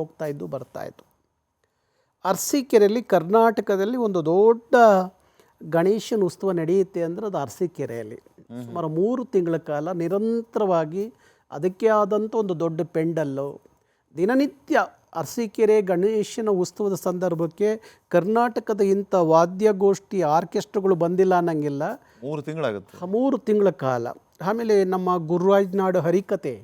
ಹೋಗ್ತಾಯಿದ್ದು ಬರ್ತಾಯಿದ್ದು. ಅರಸೀಕೆರೆಯಲ್ಲಿ ಕರ್ನಾಟಕದಲ್ಲಿ ಒಂದು ದೊಡ್ಡ ಗಣೇಶನ ಉತ್ಸವ ನಡೆಯುತ್ತೆ ಅಂದರೆ ಅದು ಅರಸೀಕೆರೆಯಲ್ಲಿ. ಸುಮಾರು 3 ತಿಂಗಳ ಕಾಲ ನಿರಂತರವಾಗಿ ಅದಕ್ಕೆ ಆದಂಥ ಒಂದು ದೊಡ್ಡ ಪೆಂಡಲ್ಲು ದಿನನಿತ್ಯ ಅರಸೀಕೆರೆ ಗಣೇಶನ ಉತ್ಸವದ ಸಂದರ್ಭಕ್ಕೆ ಕರ್ನಾಟಕದ ಇಂಥ ವಾದ್ಯಗೋಷ್ಠಿ ಆರ್ಕೆಸ್ಟ್ರಾಗಳು ಬಂದಿಲ್ಲ ಅನ್ನಂಗಿಲ್ಲ. 3 ತಿಂಗಳಾಗುತ್ತೆ. 3 ತಿಂಗಳ ಕಾಲ. ಆಮೇಲೆ ನಮ್ಮ ಗುರುರಾಜನಾಡು ಹರಿಕತೆ,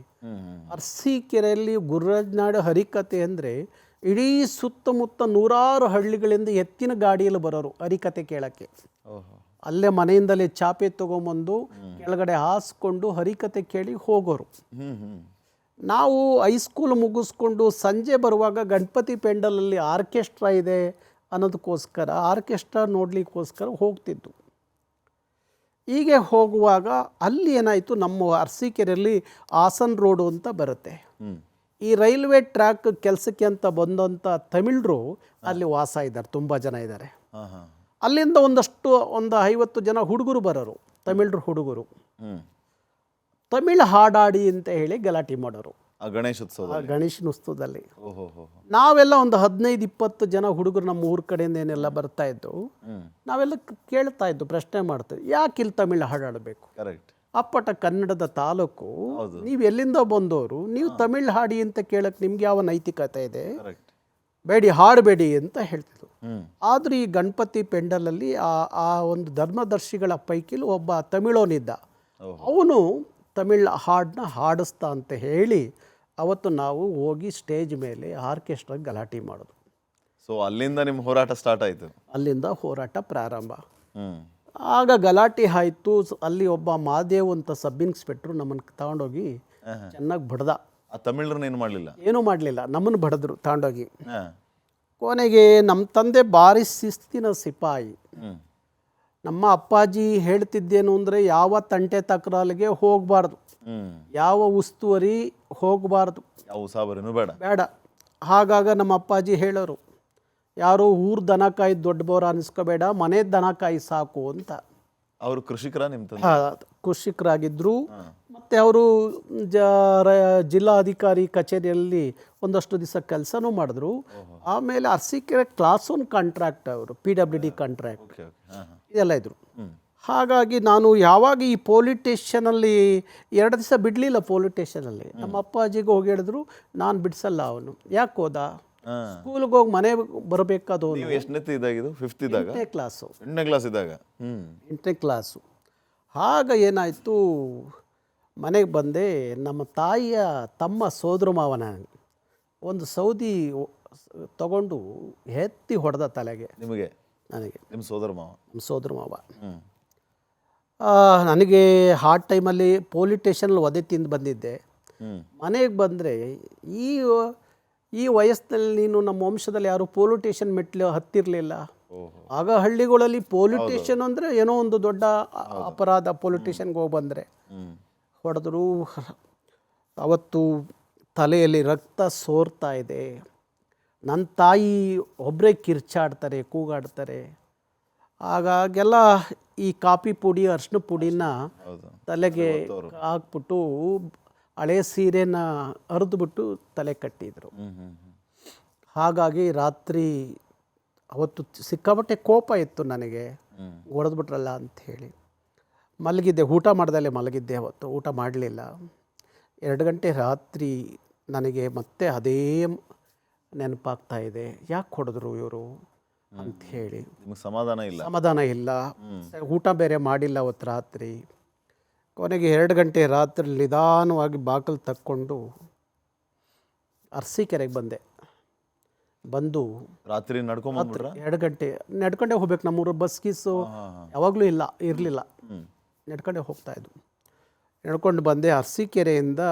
ಅರಸೀಕೆರೆಯಲ್ಲಿ ಗುರುರಾಜನಾಡು ಹರಿಕತೆ ಅಂದರೆ ಇಡೀ ಸುತ್ತಮುತ್ತ 100 ಹಳ್ಳಿಗಳಿಂದ ಎತ್ತಿನ ಗಾಡಿಯಲ್ಲಿ ಬರೋರು ಹರಿಕತೆ ಕೇಳೋಕ್ಕೆ. ಅಲ್ಲೇ ಮನೆಯಿಂದಲೇ ಚಾಪೆ ತೊಗೊಂಬಂದು ಕೆಳಗಡೆ ಹಾಸ್ಕೊಂಡು ಹರಿಕತೆ ಕೇಳಿ ಹೋಗೋರು. ನಾವು ಹೈಸ್ಕೂಲ್ ಮುಗಿಸ್ಕೊಂಡು ಸಂಜೆ ಬರುವಾಗ ಗಣಪತಿ ಪೆಂಡಲಲ್ಲಿ ಆರ್ಕೆಸ್ಟ್ರಾ ಇದೆ ಅನ್ನೋದಕ್ಕೋಸ್ಕರ ಆರ್ಕೆಸ್ಟ್ರಾ ನೋಡಲಿಕ್ಕೋಸ್ಕರ ಹೋಗ್ತಿದ್ದು. ಹೀಗೆ ಹೋಗುವಾಗ ಅಲ್ಲಿ ಏನಾಯಿತು, ನಮ್ಮ ಅರಸೀಕೆರೆಯಲ್ಲಿ ಹಾಸನ್ ರೋಡು ಅಂತ ಬರುತ್ತೆ. ಈ ರೈಲ್ವೆ ಟ್ರ್ಯಾಕ್ ಕೆಲಸಕ್ಕೆ ಅಂತ ಬಂದಂಥ ತಮಿಳರು ಅಲ್ಲಿ ವಾಸ ಇದ್ದಾರೆ, ತುಂಬ ಜನ ಇದ್ದಾರೆ. ಅಲ್ಲಿಂದ ಒಂದು 50 ಜನ ಹುಡುಗರು ಬರೋರು, ತಮಿಳರು ಹುಡುಗರು. ತಮಿಳು ಹಾಡಾಡಿ ಅಂತ ಹೇಳಿ ಗಲಾಟೆ ಮಾಡೋರು ಗಣೇಶನ ಉತ್ಸವದಲ್ಲಿ. ನಾವೆಲ್ಲ ಒಂದು 15-20 ಜನ ಹುಡುಗರು ನಮ್ಮ ಊರ ಕಡೆಯಿಂದ ಏನೆಲ್ಲ ಬರ್ತಾ ಇದ್ದು, ನಾವೆಲ್ಲ ಕೇಳ್ತಾ ಇದ್ದು, ಪ್ರಶ್ನೆ ಮಾಡ್ತೀವಿ, ಯಾಕೆ ಇಲ್ಲಿ ತಮಿಳು ಹಾಡಾಡಬೇಕು? ಅಪ್ಪಟ ಕನ್ನಡದ ತಾಲೂಕು, ನೀವು ಎಲ್ಲಿಂದ ಬಂದವರು, ನೀವು ತಮಿಳು ಹಾಡಿ ಅಂತ ಕೇಳಕ್ಕೆ ನಿಮ್ಗೆ ಯಾವ ನೈತಿಕತೆ ಇದೆ? ಬೇಡಿ, ಹಾಡಬೇಡಿ ಅಂತ ಹೇಳ್ತಿದ್ರು. ಆದರೂ ಈ ಗಣಪತಿ ಪೆಂಡಲಲ್ಲಿ ಆ ಒಂದು ಧರ್ಮದರ್ಶಿಗಳ ಪೈಕಿಲು ಒಬ್ಬ ತಮಿಳೋನಿದ್ದ. ಅವನು ತಮಿಳು ಹಾಡನ್ನ ಹಾಡಿಸ್ತಾ ಅಂತ ಹೇಳಿ ಅವತ್ತು ನಾವು ಹೋಗಿ ಸ್ಟೇಜ್ ಮೇಲೆ ಆರ್ಕೆಸ್ಟ್ರಾಗೆ ಗಲಾಟೆ ಮಾಡೋದು. ಸೊ ಅಲ್ಲಿಂದ ನಿಮ್ಮ ಹೋರಾಟ ಸ್ಟಾರ್ಟ್ ಆಯಿತು. ಅಲ್ಲಿಂದ ಹೋರಾಟ ಪ್ರಾರಂಭ. ಆಗ ಗಲಾಟೆ ಆಯಿತು. ಅಲ್ಲಿ ಒಬ್ಬ ಮಾದೇವ್ ಅಂತ ಸಬ್ ಇನ್ಸ್ಪೆಕ್ಟ್ರು ನಮ್ಮನ್ನು ತಗೊಂಡೋಗಿ ಚೆನ್ನಾಗಿ ಬಡ್ದ. ತಮಿಳರನ್ನ ಏನೂ ಮಾಡಲಿಲ್ಲ, ನಮ್ಮನ್ನು ಬಡಿದ್ರು ತಗೊಂಡೋಗಿ. ಕೊನೆಗೆ ನಮ್ಮ ತಂದೆ ಭಾರಿ ಶಿಸ್ತಿನ ಸಿಪಾಯಿ. ನಮ್ಮ ಅಪ್ಪಾಜಿ ಹೇಳ್ತಿದ್ದೇನು ಅಂದರೆ, ಯಾವ ತಂಟೆ ತಕರಾಲಿಗೆ ಹೋಗಬಾರ್ದು, ಯಾವ ಉಸ್ತುವರಿ ಹೋಗಬಾರ್ದು, ಬೇಡ. ಹಾಗಾಗ ನಮ್ಮ ಅಪ್ಪಾಜಿ ಹೇಳೋರು, ಯಾರೋ ಊರು ದನ ಕಾಯಿ ದೊಡ್ಡಬೋರ ಅನಿಸ್ಕೋಬೇಡ, ಮನೆ ದನ ಕಾಯಿ ಸಾಕು ಅಂತ. ಅವರು ಕೃಷಿಕರಾಗಿದ್ದರು. ಮತ್ತು ಅವರು ಜಿಲ್ಲಾಧಿಕಾರಿ ಕಚೇರಿಯಲ್ಲಿ ಒಂದಷ್ಟು ದಿವಸ ಕೆಲಸನೂ ಮಾಡಿದ್ರು. ಆಮೇಲೆ ಅರಸೀಕೆರೆ ಕ್ಲಾಸ್ 1 ಕಾಂಟ್ರಾಕ್ಟ್, ಅವರು PWD ಕಾಂಟ್ರಾಕ್ಟ್ ಇದೆಲ್ಲ ಇದ್ರು. ಹಾಗಾಗಿ ನಾನು ಯಾವಾಗ ಈ ಪೊಲೀಸ್ ಸ್ಟೇಷನಲ್ಲಿ 2 ದಿವಸ ಬಿಡಲಿಲ್ಲ. ಪೊಲೀಸ್ ಸ್ಟೇಷನಲ್ಲಿ ನಮ್ಮ ಅಪ್ಪಾಜಿಗೆ ಹೋಗಿ ಹೇಳಿದ್ರು, ನಾನು ಬಿಡಿಸಲ್ಲ. ಅವನು ಯಾಕೆ ಹೋದ? ಸ್ಕೂಲ್ಗೆ ಹೋಗಿ ಮನೆ ಬರಬೇಕಾದವನು. 8ನೇ ಕ್ಲಾಸು. ಆಗ ಏನಾಯಿತು, ಮನೆಗೆ ಬಂದೆ. ನಮ್ಮ ತಾಯಿಯ ತಮ್ಮ ಸೋದರ ಮಾವನ ಒಂದು ಸೌದಿ ತಗೊಂಡು ಎತ್ತಿ ಹೊಡೆದ ತಲೆಗೆ. ನನಗೆ ನಿಮ್ಮ ಸೋದರ ಮಾವ. ನನಗೆ ಆ ಟೈಮಲ್ಲಿ ಪೊಲೀಸ್ ಸ್ಟೇಷನಲ್ಲಿ ಒದೆ ತಿಂದು ಬಂದಿದ್ದೆ. ಮನೆಗೆ ಬಂದರೆ ಈ ವಯಸ್ಸಿನಲ್ಲಿ ನೀನು, ನಮ್ಮ ವಂಶದಲ್ಲಿ ಯಾರು ಪೊಲೀಸ್ ಸ್ಟೇಷನ್ ಮೆಟ್ಲು ಹತ್ತಿರಲಿಲ್ಲ. ಆಗ ಹಳ್ಳಿಗಳಲ್ಲಿ ಪೊಲೀಸ್ ಸ್ಟೇಷನ್ ಅಂದರೆ ಏನೋ ಒಂದು ದೊಡ್ಡ ಅಪರಾಧ. ಪೊಲೀಸ್ ಸ್ಟೇಷನ್ಗೆ ಹೋಗಿ ಬಂದರೆ ಹೊಡೆದ್ರು. ಅವತ್ತು ತಲೆಯಲ್ಲಿ ರಕ್ತ ಸೋರ್ತಾ ಇದೆ. ನನ್ನ ತಾಯಿ ಒಬ್ಬರೇ ಕಿರ್ಚಾಡ್ತಾರೆ, ಕೂಗಾಡ್ತಾರೆ. ಆಗಾಗೆಲ್ಲ ಈ ಕಾಫಿ ಪುಡಿ, ಅರಿಶಿನ ಪುಡಿನ ತಲೆಗೆ ಹಾಕ್ಬಿಟ್ಟು ಹಳೆ ಸೀರೆನ ಹರಿದ್ಬಿಟ್ಟು ತಲೆ ಕಟ್ಟಿದರು. ಹಾಗಾಗಿ ರಾತ್ರಿ ಅವತ್ತು ಸಿಕ್ಕಾಪಟ್ಟೆ ಕೋಪ ಇತ್ತು ನನಗೆ, ಹೊಡೆದ್ಬಿಟ್ರಲ್ಲ ಅಂಥೇಳಿ ಮಲಗಿದ್ದೆ. ಊಟ ಮಾಡ್ದಲ್ಲೇ ಮಲಗಿದ್ದೆ. ಅವತ್ತು ಊಟ ಮಾಡಲಿಲ್ಲ. 2 ಗಂಟೆ ರಾತ್ರಿ ನನಗೆ ಮತ್ತೆ ಅದೇ ನೆನಪಾಗ್ತಾ ಇದೆ, ಯಾಕೆ ಹೊಡೆದ್ರು ಇವರು ಅಂಥೇಳಿ. ಸಮಾಧಾನ ಇಲ್ಲ. ಊಟ ಬೇರೆ ಮಾಡಿಲ್ಲ ಅವತ್ತು ರಾತ್ರಿ. ಕೊನೆಗೆ 2 ಗಂಟೆ ರಾತ್ರಿ ನಿಧಾನವಾಗಿ ಬಾಗಿಲು ತಕ್ಕೊಂಡು ಅರಸೀಕೆರೆಗೆ ಬಂದು ರಾತ್ರಿ 2 ಗಂಟೆ ನಡ್ಕೊಂಡೇ ಹೋಗ್ಬೇಕು. ನಮ್ಮೂರು ಬಸ್ ಗೀಸು ಯಾವಾಗಲೂ ಇರಲಿಲ್ಲ. ನಡ್ಕೊಂಡೇ ಹೋಗ್ತಾಯಿದ್ವು. ನಡ್ಕೊಂಡು ಬಂದೆ. ಅರಸೀಕೆರೆಯಿಂದ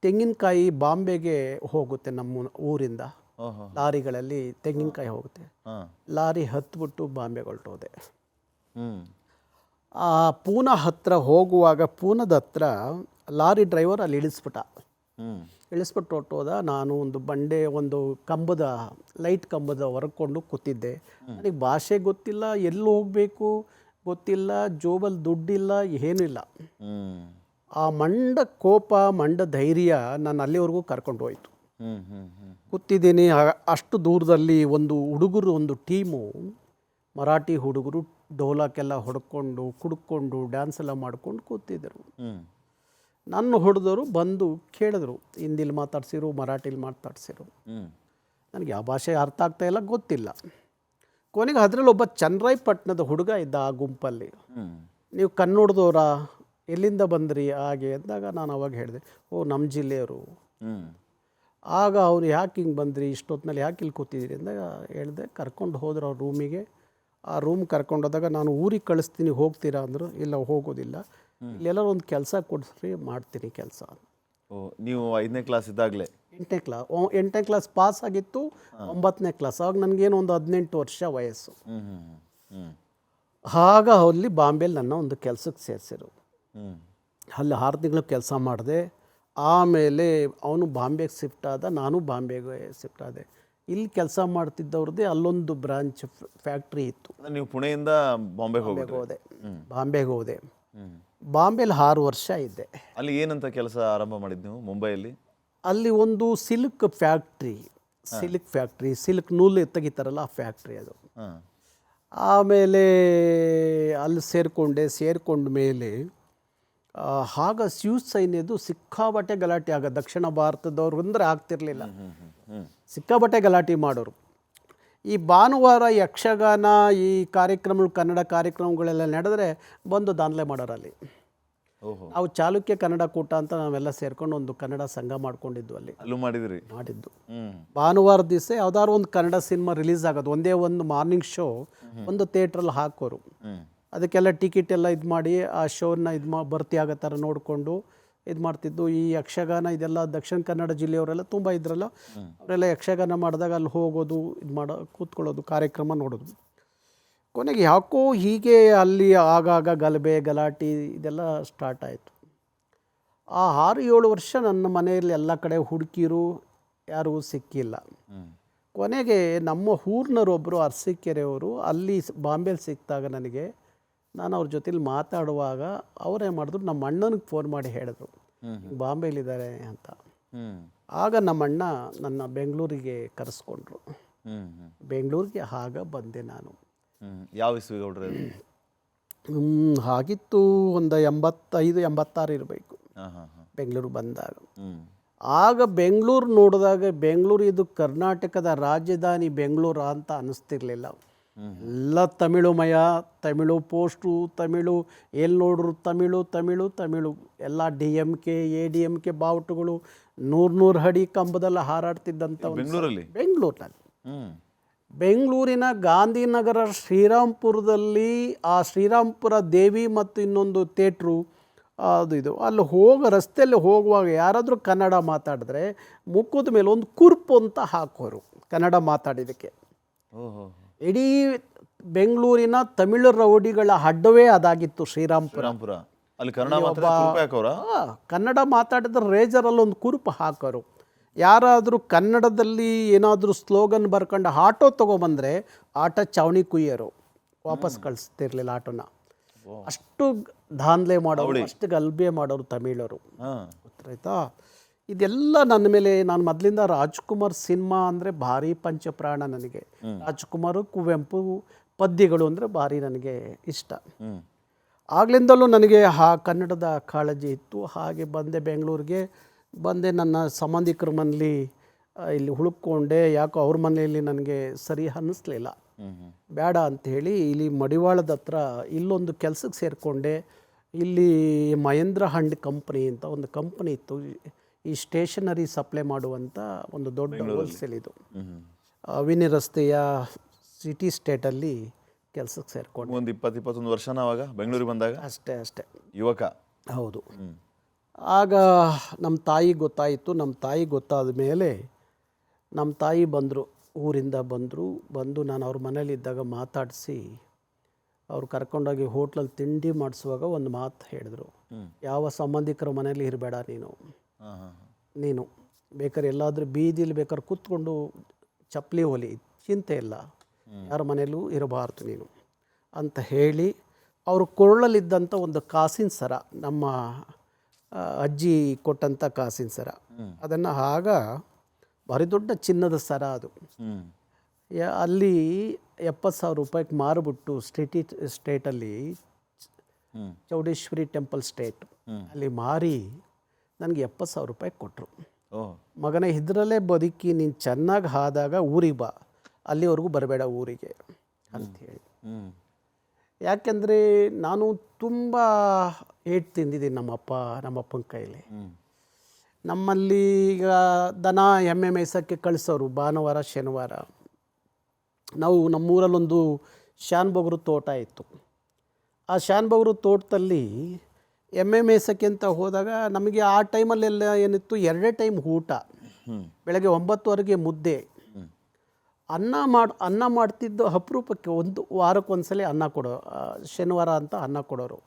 ತೆಂಗಿನಕಾಯಿ ಬಾಂಬೆಗೆ ಹೋಗುತ್ತೆ. ನಮ್ಮ ಊರಿಂದ ಲಾರಿಗಳಲ್ಲಿ ತೆಂಗಿನಕಾಯಿ ಹೋಗುತ್ತೆ. ಲಾರಿ ಹತ್ಬಿಟ್ಟು ಬಾಂಬೆಗೆ ಹೊರಟೋದೆ. ಪೂನಾ ಹತ್ರ ಹೋಗುವಾಗ ಪೂನಾದ ಹತ್ರ ಲಾರಿ ಡ್ರೈವರ್ ಅಲ್ಲಿ ಇಳಿಸ್ಬಿಟ್ಟು ಹೊರಟೋದ. ನಾನು ಒಂದು ಲೈಟ್ ಕಂಬದ ಹೊರಕೊಂಡು ಕೂತಿದ್ದೆ. ನನಗೆ ಭಾಷೆ ಗೊತ್ತಿಲ್ಲ, ಎಲ್ಲಿ ಹೋಗಬೇಕು ಗೊತ್ತಿಲ್ಲ, ಜೋಬಲ್ಲಿ ದುಡ್ಡಿಲ್ಲ, ಏನೂ ಇಲ್ಲ. ಆ ಮಂಡ ಕೋಪ, ಮಂಡ ಧೈರ್ಯ ನಾನು ಅಲ್ಲಿವರೆಗೂ ಕರ್ಕೊಂಡು ಹೋಯಿತು. ಕೂತಿದ್ದೀನಿ. ಅಷ್ಟು ದೂರದಲ್ಲಿ ಒಂದು ಹುಡುಗರು, ಒಂದು ಟೀಮು ಮರಾಠಿ ಹುಡುಗರು ಡೋಲಕ್ಕೆಲ್ಲ ಹೊಡ್ಕೊಂಡು ಕುಡ್ಕೊಂಡು ಡ್ಯಾನ್ಸ್ ಎಲ್ಲ ಮಾಡ್ಕೊಂಡು ಕೂತಿದ್ದರು. ನನ್ನ ಹೊಡೆದವರು ಬಂದು ಕೇಳಿದ್ರು, ಹಿಂದಿಲಿ ಮಾತಾಡ್ಸಿರು, ಮರಾಠಿಲಿ ಮಾತಾಡ್ಸಿರು. ನನಗೆ ಯಾವ ಭಾಷೆ ಅರ್ಥ ಆಗ್ತಾಯಿಲ್ಲ, ಗೊತ್ತಿಲ್ಲ. ಕೊನೆಗೆ ಅದರಲ್ಲಿ ಒಬ್ಬ ಚನ್ನರಾಯಪಟ್ಟಣದ ಹುಡುಗ ಇದ್ದ ಆ ಗುಂಪಲ್ಲಿ. ನೀವು ಕನ್ನಡದವರಾ, ಎಲ್ಲಿಂದ ಬಂದ್ರಿ ಹಾಗೆ ಅಂದಾಗ ನಾನು ಅವಾಗ ಹೇಳಿದೆ, ಓ ನಮ್ಮ ಜಿಲ್ಲೆಯವರು. ಆಗ ಅವ್ರು ಯಾಕೆ ಹಿಂಗೆ ಬಂದ್ರಿ, ಇಷ್ಟೊತ್ತಿನಲ್ಲಿ ಯಾಕೆ ಇಲ್ಲಿ ಕೂತಿದ್ದೀರಿ ಅಂದಾಗ ಹೇಳಿದೆ. ಕರ್ಕೊಂಡು ಹೋದ್ರು ಅವ್ರ ರೂಮಿಗೆ. ಆ ರೂಮ್ ಕರ್ಕೊಂಡು ಹೋದಾಗ ನಾನು ಊರಿಗೆ ಕಳಿಸ್ತೀನಿ, ಹೋಗ್ತೀರಾ ಅಂದರು. ಇಲ್ಲ, ಹೋಗೋದಿಲ್ಲ, ಇಲ್ಲೆಲ್ಲರೂ ಒಂದು ಕೆಲಸ ಕೊಡಿಸ್ರಿ, ಮಾಡ್ತೀನಿ ಕೆಲಸ. ನೀವು 5ನೇ ಕ್ಲಾಸ್ ಇದ್ದಾಗಲೇ? 8ನೇ ಕ್ಲಾಸ್ ಪಾಸ್ ಆಗಿತ್ತು, 9ನೇ ಕ್ಲಾಸ್. ಆವಾಗ ನನಗೇನು ಒಂದು 18 ವರ್ಷ ವಯಸ್ಸು. ಆಗ ಅಲ್ಲಿ ಬಾಂಬೆಲಿ ನನ್ನ ಒಂದು ಕೆಲಸಕ್ಕೆ ಸೇರಿಸಿರು. ಅಲ್ಲಿ 6 ತಿಂಗಳು ಕೆಲಸ ಮಾಡಿದೆ. ಆಮೇಲೆ ಅವನು ಬಾಂಬೆಗೆ ಶಿಫ್ಟ್ ಆದ, ನಾನು ಬಾಂಬೆಗೆ ಶಿಫ್ಟ್ ಆದೆ. ಇಲ್ಲಿ ಕೆಲಸ ಮಾಡ್ತಿದ್ದವ್ರದ್ದೇ ಅಲ್ಲೊಂದು ಬ್ರಾಂಚ್ ಫ್ಯಾಕ್ಟ್ರಿ ಇತ್ತು. ನೀವು ಪುಣೆಯಿಂದ ಬಾಂಬೆಗೆ ಹೋದೆ. ಬಾಂಬೆಗೆ ಹೋದೆ. ಬಾಂಬೆಲಿ 6 ವರ್ಷ ಇದ್ದೆ. ಅಲ್ಲಿ ಏನಂತ ಕೆಲಸ ಆರಂಭ ಮಾಡಿದ್ದು ನೀವು ಮುಂಬೈಯಲ್ಲಿ? ಅಲ್ಲಿ ಒಂದು ಸಿಲ್ಕ್ ಫ್ಯಾಕ್ಟ್ರಿ, ಸಿಲ್ಕ್ ನೂಲು ತೆಗಿತಾರಲ್ಲ, ಆ ಫ್ಯಾಕ್ಟ್ರಿ ಅದು. ಆಮೇಲೆ ಅಲ್ಲಿ ಸೇರಿಕೊಂಡ ಮೇಲೆ ಆಗ ಶಿವಸೈನ್ಯದು ಸಿಕ್ಕಾಬಟ್ಟೆ ಗಲಾಟೆ ಆಗ. ದಕ್ಷಿಣ ಭಾರತದವ್ರು ಅಂದರೆ ಆಗ್ತಿರ್ಲಿಲ್ಲ, ಸಿಕ್ಕಾಬಟ್ಟೆ ಗಲಾಟೆ ಮಾಡೋರು. ಈ ಭಾನುವಾರ ಯಕ್ಷಗಾನ ಈ ಕಾರ್ಯಕ್ರಮಗಳು, ಕನ್ನಡ ಕಾರ್ಯಕ್ರಮಗಳೆಲ್ಲ ನಡೆದ್ರೆ ಬಂದು ದಾಂಧಲೆ ಮಾಡೋರಲ್ಲಿ. ನಾವು ಚಾಲುಕ್ಯ ಕನ್ನಡ ಕೂಟ ಅಂತ ನಾವೆಲ್ಲ ಸೇರ್ಕೊಂಡು ಒಂದು ಕನ್ನಡ ಸಂಘ ಮಾಡ್ಕೊಂಡಿದ್ವು. ಅಲ್ಲಿ ಮಾಡಿದ್ದು ಭಾನುವಾರ ದಿವಸ ಯಾವ್ದಾದ್ರು ಒಂದು ಕನ್ನಡ ಸಿನಿಮಾ ರಿಲೀಸ್ ಆಗೋದು. ಒಂದೇ ಒಂದು ಮಾರ್ನಿಂಗ್ ಶೋ ಒಂದು ಥಿಯೇಟ್ರಲ್ಲಿ ಹಾಕೋರು. ಅದಕ್ಕೆಲ್ಲ ಟಿಕೆಟ್ ಎಲ್ಲ ಇದು ಮಾಡಿ ಆ ಶೋನ ಭರ್ತಿ ಆಗೋ ಥರ ನೋಡಿಕೊಂಡು ಇದು ಮಾಡ್ತಿದ್ದು. ಈ ಯಕ್ಷಗಾನ ಇದೆಲ್ಲ ದಕ್ಷಿಣ ಕನ್ನಡ ಜಿಲ್ಲೆಯವರೆಲ್ಲ ತುಂಬ ಇದ್ರಲ್ಲ, ಅವರೆಲ್ಲ ಯಕ್ಷಗಾನ ಮಾಡಿದಾಗ ಅಲ್ಲಿ ಹೋಗೋದು, ಇದು ಕೂತ್ಕೊಳ್ಳೋದು, ಕಾರ್ಯಕ್ರಮ ನೋಡೋದು. ಕೊನೆಗೆ ಯಾಕೋ ಹೀಗೆ ಅಲ್ಲಿ ಆಗಾಗ ಗಲಭೆ ಗಲಾಟೆ ಇದೆಲ್ಲ ಸ್ಟಾರ್ಟ್ ಆಯಿತು. ಆ 6-7 ವರ್ಷ ನನ್ನ ಮನೆಯಲ್ಲಿ ಎಲ್ಲ ಕಡೆ ಹುಡುಕಿರು, ಯಾರೂ ಸಿಕ್ಕಿಲ್ಲ. ಕೊನೆಗೆ ನಮ್ಮ ಊರಿನವರೊಬ್ಬರು ಅರಸೀಕೆರೆಯವರು ಅಲ್ಲಿ ಬಾಂಬೆಲಿ ಸಿಕ್ಕಿದಾಗ ನನಗೆ, ನಾನು ಅವ್ರ ಜೊತೆಲಿ ಮಾತಾಡುವಾಗ ಅವರೇ ಮಾಡಿದ್ರು, ನಮ್ಮ ಅಣ್ಣನಿಗೆ ಫೋನ್ ಮಾಡಿ ಹೇಳಿದ್ರು ಬಾಂಬೆಲಿದ್ದಾರೆ ಅಂತ. ಆಗ ನಮ್ಮ ಅಣ್ಣ ನನ್ನ ಬೆಂಗಳೂರಿಗೆ ಕರೆಸ್ಕೊಂಡ್ರು. ಬೆಂಗಳೂರಿಗೆ ಆಗ ಬಂದೆ ನಾನು. ಯಾವ ಇಸ್ವಿ ಗೌಡ್ರೆ? ಆಗಿತ್ತು ಒಂದು 85-86 ಇರಬೇಕು ಬೆಂಗಳೂರು ಬಂದಾಗ. ಆಗ ಬೆಂಗಳೂರು ನೋಡಿದಾಗ, ಬೆಂಗಳೂರು ಇದು ಕರ್ನಾಟಕದ ರಾಜಧಾನಿ ಬೆಂಗಳೂರು ಅಂತ ಅನ್ನಿಸ್ತಿರ್ಲಿಲ್ಲ. ಎಲ್ಲ ತಮಿಳುಮಯ, ತಮಿಳು ಪೋಸ್ಟು, ತಮಿಳು ಎಲ್ಲಿ ನೋಡ್ರು ತಮಿಳು. ಎಲ್ಲ DMK ADMK ಬಾವುಟಗಳು 100 ಅಡಿ ಕಂಬದಲ್ಲಿ ಹಾರಾಡ್ತಿದ್ದಂಥ ಬೆಂಗಳೂರಿನಲ್ಲಿ. ಬೆಂಗಳೂರಿನ ಗಾಂಧಿನಗರ ಶ್ರೀರಾಮ್ಪುರದಲ್ಲಿ ಆ ಶ್ರೀರಾಮ್ಪುರ ದೇವಿ ಮತ್ತು ಇನ್ನೊಂದು ಥಿಯೇಟ್ರು ಇದು ಅಲ್ಲಿ ರಸ್ತೆಯಲ್ಲಿ ಹೋಗುವಾಗ ಯಾರಾದರೂ ಕನ್ನಡ ಮಾತಾಡಿದ್ರೆ ಮುಖದ ಮೇಲೆ ಒಂದು ಕುರ್ಪು ಅಂತ ಹಾಕೋರು ಕನ್ನಡ ಮಾತಾಡಿದ್ದಕ್ಕೆ. ಇಡೀ ಬೆಂಗಳೂರಿನ ತಮಿಳು ರೌಡಿಗಳ ಅಡ್ಡವೇ ಅದಾಗಿತ್ತು ಶ್ರೀರಾಮ್ಪುರ. ಅಲ್ಲಿ ಕನ್ನಡ ಮಾತಾಡಿದ್ರೆ ರೇಜರಲ್ಲಿ ಒಂದು ಕುರುಪು ಹಾಕೋರು. ಯಾರಾದರೂ ಕನ್ನಡದಲ್ಲಿ ಏನಾದರೂ ಸ್ಲೋಗನ್ ಬರ್ಕೊಂಡು ಆಟೋ ತೊಗೊಬಂದರೆ ಆಟೋ ಚಾವಣಿ ಕುಯ್ಯೋರು, ವಾಪಸ್ ಕಳಿಸ್ತಿರ್ಲಿಲ್ಲ ಆಟೋನ. ಅಷ್ಟು ದಾಂಧಲೆ ಮಾಡೋರು, ಅಷ್ಟು ಗಲಭೆ ಮಾಡೋರು ತಮಿಳರು, ಗೊತ್ತಾಯ್ತಾ? ಇದೆಲ್ಲ ನನ್ನ ಮೇಲೆ, ನಾನು ಮೊದಲಿಂದ ರಾಜ್ಕುಮಾರ್ ಸಿನಿಮಾ ಅಂದರೆ ಭಾರಿ ಪಂಚಪ್ರಾಣ ನನಗೆ. ರಾಜ್ಕುಮಾರ್, ಕುವೆಂಪು ಪದ್ಯಗಳು ಅಂದರೆ ಭಾರಿ ನನಗೆ ಇಷ್ಟ. ಆಗ್ಲಿಂದಲೂ ನನಗೆ ಕನ್ನಡದ ಕಾಳಜಿ ಇತ್ತು. ಹಾಗೆ ಬಂದೆ ಬೆಂಗಳೂರಿಗೆ. ನನ್ನ ಸಂಬಂಧಿಕರ ಮನೇಲಿ ಇಲ್ಲಿ ಹುಡುಕೊಂಡೆ. ಯಾಕೋ ಅವ್ರ ಮನೆಯಲ್ಲಿ ನನಗೆ ಸರಿ ಅನ್ನಿಸ್ಲಿಲ್ಲ, ಬೇಡ ಅಂಥೇಳಿ ಇಲ್ಲಿ ಮಡಿವಾಳದ ಹತ್ರ ಇಲ್ಲೊಂದು ಕೆಲಸಕ್ಕೆ ಸೇರಿಕೊಂಡೆ. ಇಲ್ಲಿ ಮಹೇಂದ್ರ ಹಂಡ್ ಕಂಪ್ನಿ ಅಂತ ಒಂದು ಕಂಪ್ನಿ ಇತ್ತು, ಈ ಸ್ಟೇಷನರಿ ಸಪ್ಲೈ ಮಾಡುವಂಥ ಒಂದು ದೊಡ್ಡ ಹೋಲ್ಸೇಲ್ ಇದು. ವಿನಿ ರಸ್ತೆಯ ಸಿಟಿ ಸ್ಟೇಟಲ್ಲಿ ಕೆಲಸಕ್ಕೆ ಸೇರಿಕೊಂಡು ಒಂದು 20-21 ವರ್ಷ ನಾವಾಗ ಬೆಂಗಳೂರಿಗೆ ಬಂದಾಗ ಅಷ್ಟೇ ಯುವಕ. ಹೌದು. ಆಗ ನಮ್ಮ ತಾಯಿ ಗೊತ್ತಾಯಿತು. ನಮ್ಮ ತಾಯಿ ಗೊತ್ತಾದ ಮೇಲೆ ನಮ್ಮ ತಾಯಿ ಬಂದರು, ಊರಿಂದ ಬಂದು ನಾನು ಅವ್ರ ಮನೇಲಿದ್ದಾಗ ಮಾತಾಡಿಸಿ ಅವ್ರು ಕರ್ಕೊಂಡೋಗಿ ಹೋಟ್ಲಲ್ಲಿ ತಿಂಡಿ ಮಾಡಿಸುವಾಗ ಒಂದು ಮಾತು ಹೇಳಿದ್ರು, ಯಾವ ಸಂಬಂಧಿಕರ ಮನೇಲಿ ಇರಬೇಡ ನೀನು ಬೇಕಾದ್ರೆ ಎಲ್ಲಾದರೂ ಬೀದಿಲಿ ಬೇಕಾದ್ರೆ ಕೂತ್ಕೊಂಡು ಚಪ್ಪಲಿ ಹೊಲಿ, ಚಿಂತೆ ಇಲ್ಲ, ಯಾರ ಮನೇಲೂ ಇರಬಾರ್ದು ನೀನು ಅಂತ ಹೇಳಿ ಅವರು ಕೊರಳಲ್ಲಿದ್ದಂಥ ಒಂದು ಕಾಸಿನ ಸರ, ನಮ್ಮ ಅಜ್ಜಿ ಕೊಟ್ಟಂಥ ಕಾಸಿನ ಸರ, ಅದನ್ನು ಆಗ ಭಾರಿ ದೊಡ್ಡ ಚಿನ್ನದ ಸರ ಅದು. ಹ್ಞೂ ಅಲ್ಲಿ 70,000 ರೂಪಾಯಿಗೆ ಮಾರಿಬಿಟ್ಟು ಸ್ಟೇಟಲ್ಲಿ ಹ್ಞೂ ಚೌಡೇಶ್ವರಿ ಟೆಂಪಲ್ ಸ್ಟೇಟ್ ಅಲ್ಲಿ ಮಾರಿ ನನಗೆ 70,000 ರೂಪಾಯಿ ಕೊಟ್ಟರು. ಓಹ್ ಮಗನೇ ಇದರಲ್ಲೇ ಬದುಕಿ ನೀನು ಚೆನ್ನಾಗಿ ಆದಾಗ ಊರಿಗೆ ಬಾ, ಅಲ್ಲಿವರೆಗೂ ಬರಬೇಡ ಊರಿಗೆ ಅಂಥೇಳಿ. ಹ್ಞೂ ಯಾಕೆಂದರೆ ನಾನು ತುಂಬ ಏಟು ತಿಂದಿದ್ದೀನಿ ನಮ್ಮಪ್ಪನ ಕೈಲಿ. ಹ್ಞೂ ನಮ್ಮಲ್ಲಿ ಈಗ ದನ ಎಮ್ಮೆ ಮೇಯ್ಸೋಕ್ಕೆ ಕಳಿಸೋರು ಭಾನುವಾರ ಶನಿವಾರ. ನಾವು ನಮ್ಮೂರಲ್ಲೊಂದು ಶಾನ್ಭೋಗ್ರು ತೋಟ ಇತ್ತು. ಆ ಶಾನ್ಭೋಗ್ರು ತೋಟದಲ್ಲಿ ಎಮ್ಮೆ ಮೇಯ್ಸೋಕ್ಕೆ ಅಂತ ಹೋದಾಗ ನಮಗೆ ಆ ಟೈಮಲ್ಲೆಲ್ಲ ಏನಿತ್ತು, 2 ಟೈಮ್ ಊಟ. ಹ್ಞೂ ಬೆಳಗ್ಗೆ 9 ಮುದ್ದೆ, ಅನ್ನ ಮಾಡ್ತಿದ್ದು ಅಪರೂಪಕ್ಕೆ ಒಂದು ವಾರಕ್ಕೊಂದ್ಸಲ ಅನ್ನ ಕೊಡೋ, ಶನಿವಾರ ಅಂತ ಅನ್ನ ಕೊಡೋರು.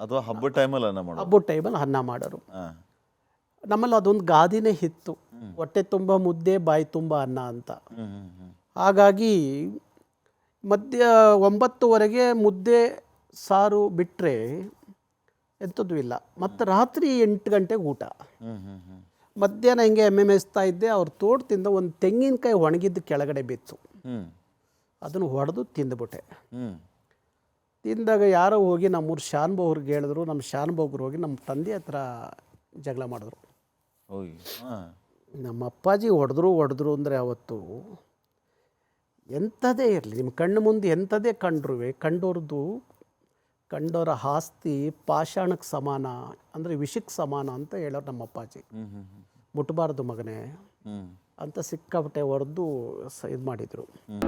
ಅಥವಾ ಹಬ್ಬದ ಟೈಮಲ್ಲಿ ಅನ್ನ ಮಾಡೋದು. ಹಬ್ಬದ ಟೈಮಲ್ಲಿ ಅನ್ನ ಮಾಡೋರು. ಹಾಂ ನಮ್ಮಲ್ಲಿ ಅದೊಂದು ಗಾದಿನೇ ಇತ್ತು, ಹೊಟ್ಟೆ ತುಂಬ ಮುದ್ದೆ ಬಾಯಿ ತುಂಬ ಅನ್ನ ಅಂತ. ಹ್ಞೂ ಹ್ಞೂ ಹ್ಞೂ ಹಾಗಾಗಿ ಮಧ್ಯ 9ವರೆಗೆ ಮುದ್ದೆ ಸಾರು ಬಿಟ್ಟರೆ ಎಂಥದ್ದು ಇಲ್ಲ. ಮತ್ತು ರಾತ್ರಿ 8 ಗಂಟೆಗೆ ಊಟ. ಹ್ಞೂ ಹ್ಞೂ ಹ್ಞೂ ಮಧ್ಯಾಹ್ನ ಹಿಂಗೆ ಎಮ್ಮೆ ಮೇಯಿಸ್ತಾ ಇದ್ದೆ, ಅವ್ರ ತೋಟದಿಂದ ಒಂದು ತೆಂಗಿನಕಾಯಿ ಒಣಗಿದ್ದು ಕೆಳಗಡೆ ಬಿತ್ತು. ಹ್ಞೂ ಅದನ್ನು ಹೊಡೆದು ತಿಂದುಬಿಟ್ಟೆ. ಹ್ಞೂ ತಿಂದಾಗ ಯಾರೋ ಹೋಗಿ ನಮ್ಮೂರು ಶಾನ್ಭೋಗ್ರಿಗೆ ಹೇಳಿದ್ರು. ನಮ್ಮ ಶಾನ್ಭೋಗ್ರು ಹೋಗಿ ನಮ್ಮ ತಂದೆ ಹತ್ರ ಜಗಳ ಮಾಡಿದ್ರು. ಹೋಗಿ ಹಾಂ ನಮ್ಮ ಅಪ್ಪಾಜಿ ಹೊಡೆದ್ರು ಅಂದರೆ ಅವತ್ತು ಎಂಥದೇ ಇರಲಿ, ನಿಮ್ಮ ಕಣ್ಣು ಮುಂದೆ ಎಂಥದೇ ಕಂಡೋರ ಆಸ್ತಿ ಪಾಷಾಣಕ್ಕೆ ಸಮಾನ, ಅಂದರೆ ವಿಷಕ್ಕೆ ಸಮಾನ ಅಂತ ಹೇಳೋರು ನಮ್ಮ ಅಪ್ಪಾಜಿ. ಹ್ಞೂ ಹ್ಞೂ ಹ್ಞೂ ಮುಟ್ಬಾರ್ದು ಮಗನೇ ಹ್ಞೂ ಅಂತ ಸಿಕ್ಕಾಪಟ್ಟೆ ಹೊಡೆದು ಇದು ಮಾಡಿದರು. ಹ್ಞೂ